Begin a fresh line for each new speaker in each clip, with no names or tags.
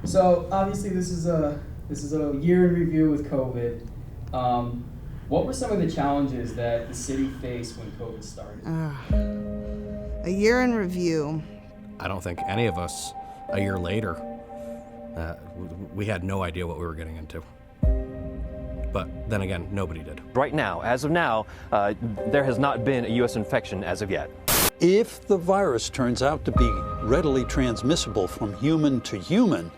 So obviously this is a year in review with COVID. What were some of the challenges that the city faced when COVID started?
A year in review.
I don't think any of us, a year later, we had no idea what we were getting into. But then again, nobody did.
Right now, as of now, there has not been a U.S. infection as of yet.
If the virus turns out to be readily transmissible from human to human,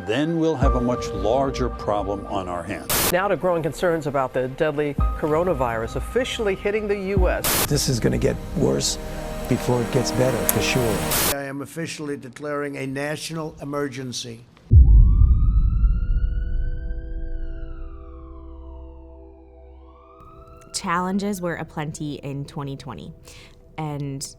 then we'll have a much larger problem on our hands.
Now to growing concerns about the deadly coronavirus officially hitting the U.S.
This is going to get worse before it gets better, for sure.
I am officially declaring a national emergency.
Challenges were aplenty in 2020, and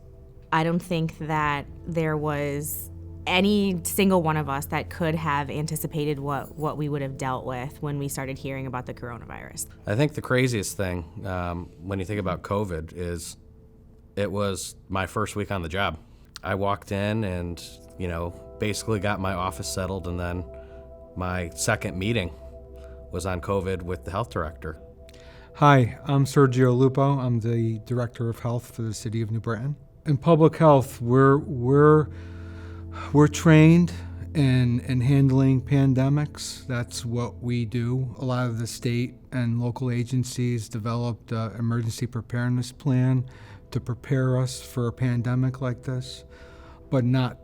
I don't think that there was any single one of us that could have anticipated what we would have dealt with when we started hearing about the coronavirus.
I think the craziest thing when you think about COVID is it was my first week on the job. I walked in and, basically got my office settled, and then my second meeting was on COVID with the health director.
Hi, I'm Sergio Lupo. I'm the Director of Health for the City of New Britain. In public health, we're trained in handling pandemics. That's what we do. A lot of the state and local agencies developed an emergency preparedness plan to prepare us for a pandemic like this, but not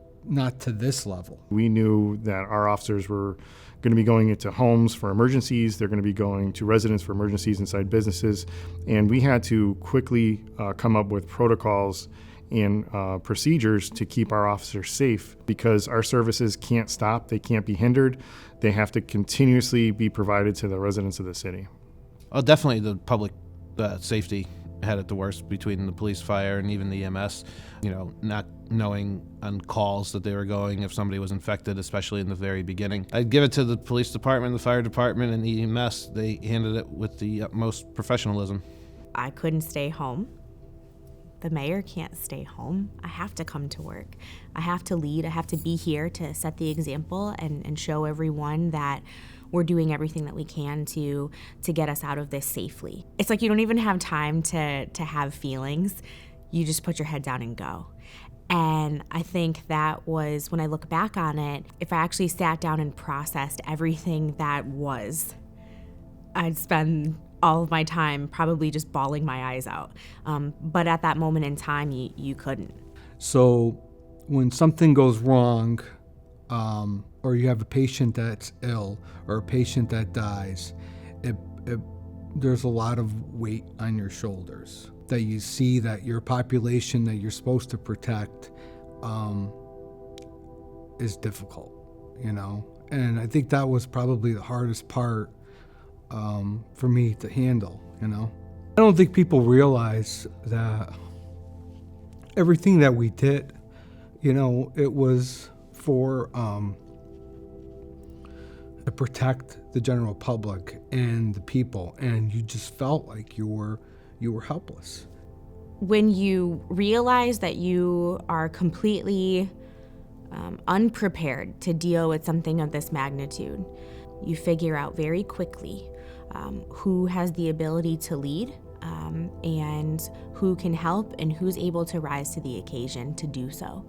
to this level.
We knew that our officers were going to be going into homes for emergencies. They're going to be going to residents for emergencies inside businesses. And we had to quickly come up with protocols and procedures to keep our officers safe, because our services can't stop. They can't be hindered. They have to continuously be provided to the residents of the city.
Oh, definitely the public safety had it the worst between the police, fire, and even the EMS. Not knowing on calls that they were going if somebody was infected, especially in the very beginning. I'd give it to the police department, the fire department, and the EMS. They handled it with the utmost professionalism.
I couldn't stay home. The mayor can't stay home. I have to come to work. I have to lead. I have to be here to set the example and show everyone that we're doing everything that we can to get us out of this safely. It's like you don't even have time to have feelings. You just put your head down and go. And I think that was, when I look back on it, if I actually sat down and processed everything that was, I'd spend all of my time probably just bawling my eyes out. But at that moment in time, you couldn't.
So when something goes wrong, or you have a patient that's ill or a patient that dies, there's a lot of weight on your shoulders, that you see that your population that you're supposed to protect is difficult, And I think that was probably the hardest part for me to handle, I don't think people realize that everything that we did, it was for to protect the general public and the people, and you just felt like you were helpless.
When you realize that you are completely unprepared to deal with something of this magnitude, you figure out very quickly who has the ability to lead, and who can help, and who's able to rise to the occasion to do so.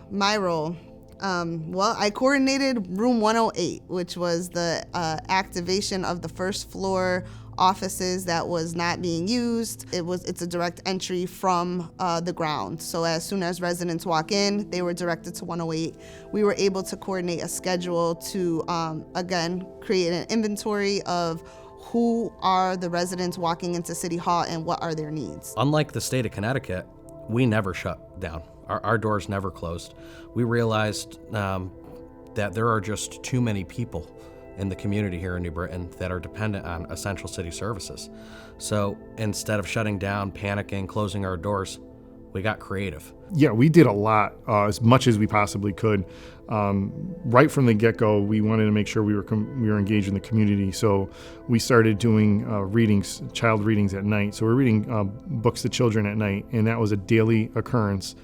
My role. I coordinated room 108, which was the activation of the first floor offices that was not being used. It's a direct entry from the ground. So as soon as residents walk in, they were directed to 108. We were able to coordinate a schedule to, again, create an inventory of who are the residents walking into City Hall and what are their needs.
Unlike the state of Connecticut, we never shut down. Our doors never closed. We realized that there are just too many people in the community here in New Britain that are dependent on essential city services. So instead of shutting down, panicking, closing our doors, we got creative.
Yeah, we did a lot, as much as we possibly could. Right from the get-go, we wanted to make sure we were engaged in the community. So we started doing readings, child readings at night. So we're reading books to children at night, and that was a daily occurrence.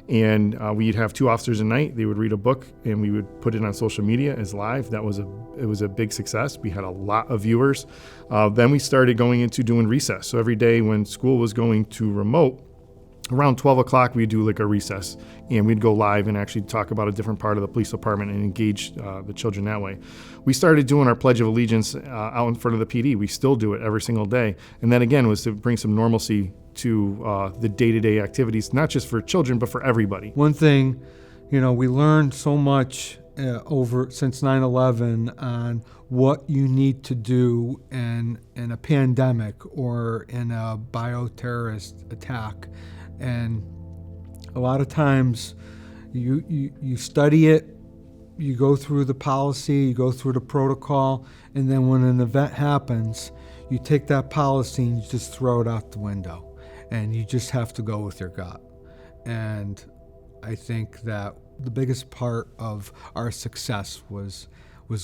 And we'd have 2 officers a night. They would read a book, and we would put it on social media as live. It was a big success. We had a lot of viewers. Then we started going into doing recess. So every day when school was going to remote, around 12 o'clock, we'd do like a recess, and we'd go live and actually talk about a different part of the police department and engage the children that way. We started doing our Pledge of Allegiance out in front of the PD. We still do it every single day. And that, again, was to bring some normalcy to the day-to-day activities, not just for children, but for everybody.
One thing, we learned so much since 9/11 on what you need to do in a pandemic or in a bioterrorist attack. And a lot of times you study it, you go through the policy, you go through the protocol, and then when an event happens, you take that policy and you just throw it out the window. And you just have to go with your gut. And I think that the biggest part of our success was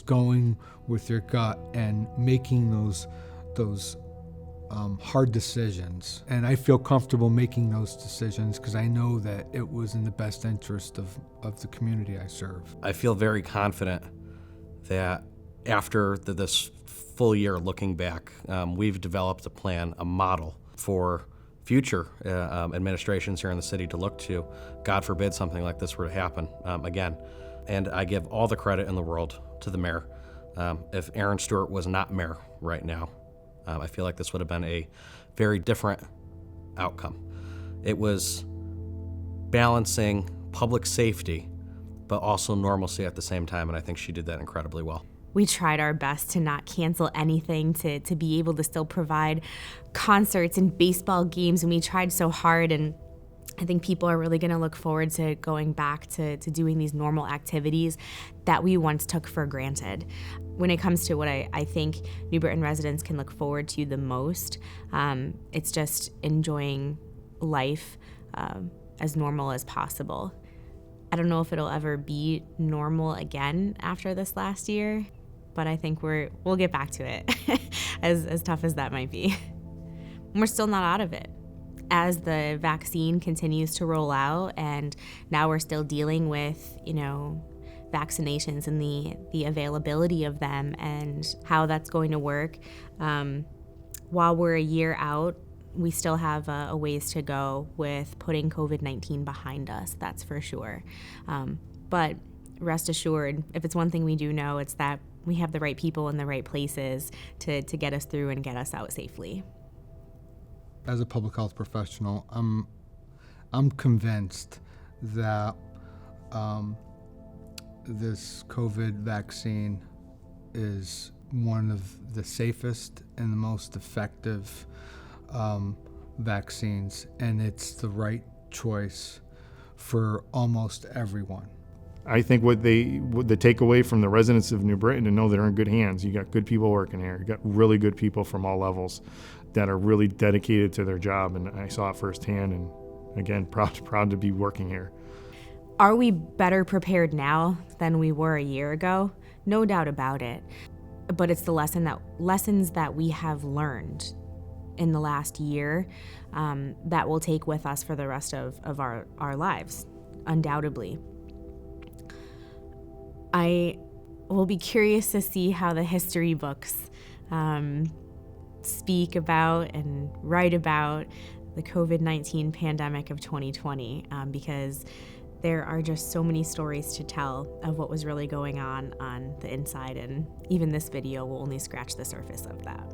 going with your gut and making those hard decisions. And I feel comfortable making those decisions because I know that it was in the best interest of the community I serve.
I feel very confident that after this full year looking back, we've developed a plan, a model for future administrations here in the city to look to. God forbid something like this were to happen again. And I give all the credit in the world to the mayor. If Aaron Stewart was not mayor right now, I feel like this would have been a very different outcome. It was balancing public safety, but also normalcy at the same time, and I think she did that incredibly well.
We tried our best to not cancel anything, to be able to still provide concerts and baseball games, and we tried so hard, and I think people are really going to look forward to going back to doing these normal activities that we once took for granted. When it comes to what I think New Britain residents can look forward to the most, it's just enjoying life as normal as possible. I don't know if it'll ever be normal again after this last year, but I think we'll get back to it, as tough as that might be. We're still not out of it. As the vaccine continues to roll out, and now we're still dealing with, vaccinations and the availability of them and how that's going to work. While we're a year out, we still have a ways to go with putting COVID-19 behind us, that's for sure. But rest assured, if it's one thing we do know, it's that we have the right people in the right places to get us through and get us out safely.
As a public health professional, I'm convinced that this COVID vaccine is one of the safest and the most effective vaccines, and it's the right choice for almost everyone.
I think the takeaway from the residents of New Britain to know they're in good hands. You got good people working here. You got really good people from all levels that are really dedicated to their job, and I saw it firsthand. And again, proud to be working here.
Are we better prepared now than we were a year ago? No doubt about it. But it's the lessons that we have learned in the last year that we'll take with us for the rest of our lives, undoubtedly. I will be curious to see how the history books speak about and write about the COVID-19 pandemic of 2020 because there are just so many stories to tell of what was really going on the inside, and even this video will only scratch the surface of that.